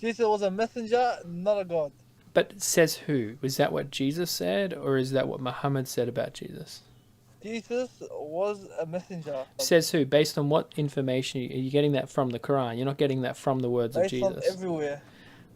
Jesus was a messenger, not a God. But says who? Was that what Jesus said, or is that what Muhammad said about Jesus? Jesus was a messenger. Says who? Based on what information? Are you getting that from the Quran? You're not getting that from the words of Based on Jesus. everywhere.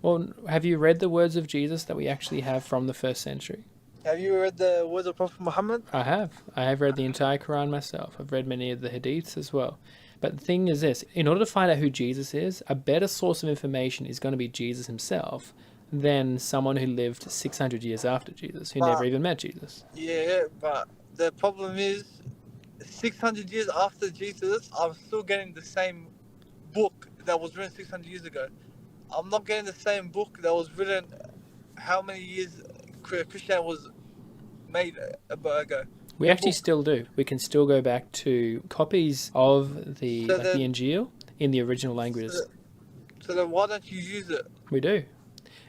Well, have you read the words of Jesus that we actually have from the first century? Have you read the words of Prophet Muhammad? I have. I have read the entire Quran myself. I've read many of the hadiths as well. But the thing is this, in order to find out who Jesus is, a better source of information is going to be Jesus himself than someone who lived 600 years after Jesus, who never even met Jesus. Yeah, but the problem is, 600 years after Jesus, I'm still getting the same book that was written 600 years ago. I'm not getting the same book that was written how many years Christianity was made ago. We actually still do. We can still go back to copies of the So the then- Injil in the original languages. So then why don't you use it? We do.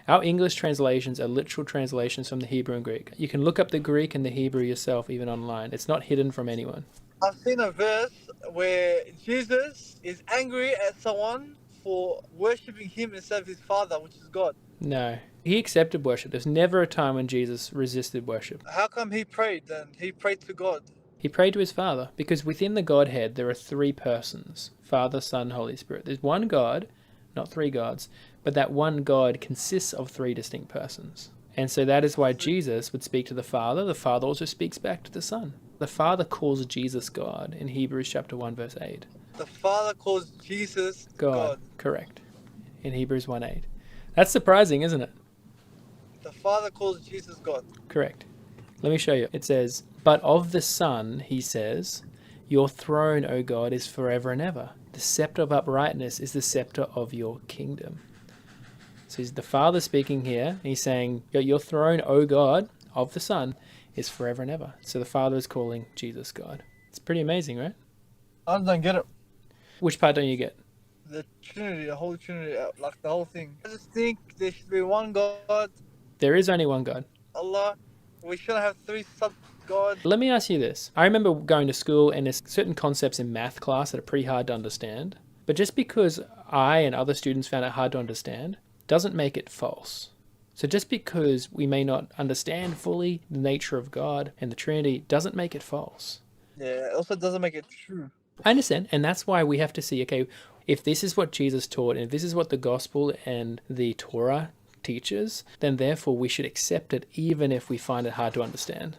Our English translations are literal translations from the Hebrew and Greek. You can look up the Greek and the Hebrew yourself, even online. It's not hidden from anyone. I've seen a verse where Jesus is angry at someone for worshipping him instead of his Father, which is God. No. He accepted worship. There's never a time when Jesus resisted worship. How come he prayed then? He prayed to God. He prayed to his Father because within the Godhead there are three persons, Father, Son, Holy Spirit. There's one God, not three gods, but that one God consists of three distinct persons. And so that is why Jesus would speak to the Father. The Father also speaks back to the Son. The Father calls Jesus God in Hebrews chapter 1 verse 8. The Father calls Jesus God. Correct. In Hebrews 1:8. That's surprising, isn't it? The Father calls Jesus God. Correct. Let me show you. It says, "But of the Son, he says, your throne, O God, is forever and ever. The scepter of uprightness is the scepter of your kingdom." So he's the Father speaking here. And he's saying, your throne, O God, of the Son, is forever and ever. So the Father is calling Jesus God. It's pretty amazing, right? I don't get it. Which part don't you get? The Trinity, the whole Trinity, like the whole thing. I just think there should be one God, There is only one God. Allah. We shouldn't have three sub-gods. Let me ask you this. I remember going to school and there's certain concepts in math class that are pretty hard to understand. But just because I and other students found it hard to understand doesn't make it false. So just because we may not understand fully the nature of God and the Trinity doesn't make it false. Yeah, it also doesn't make it true. I understand, and that's why we have to see, okay, if this is what Jesus taught, and if this is what the gospel and the Torah teaches, then therefore we should accept it even if we find it hard to understand.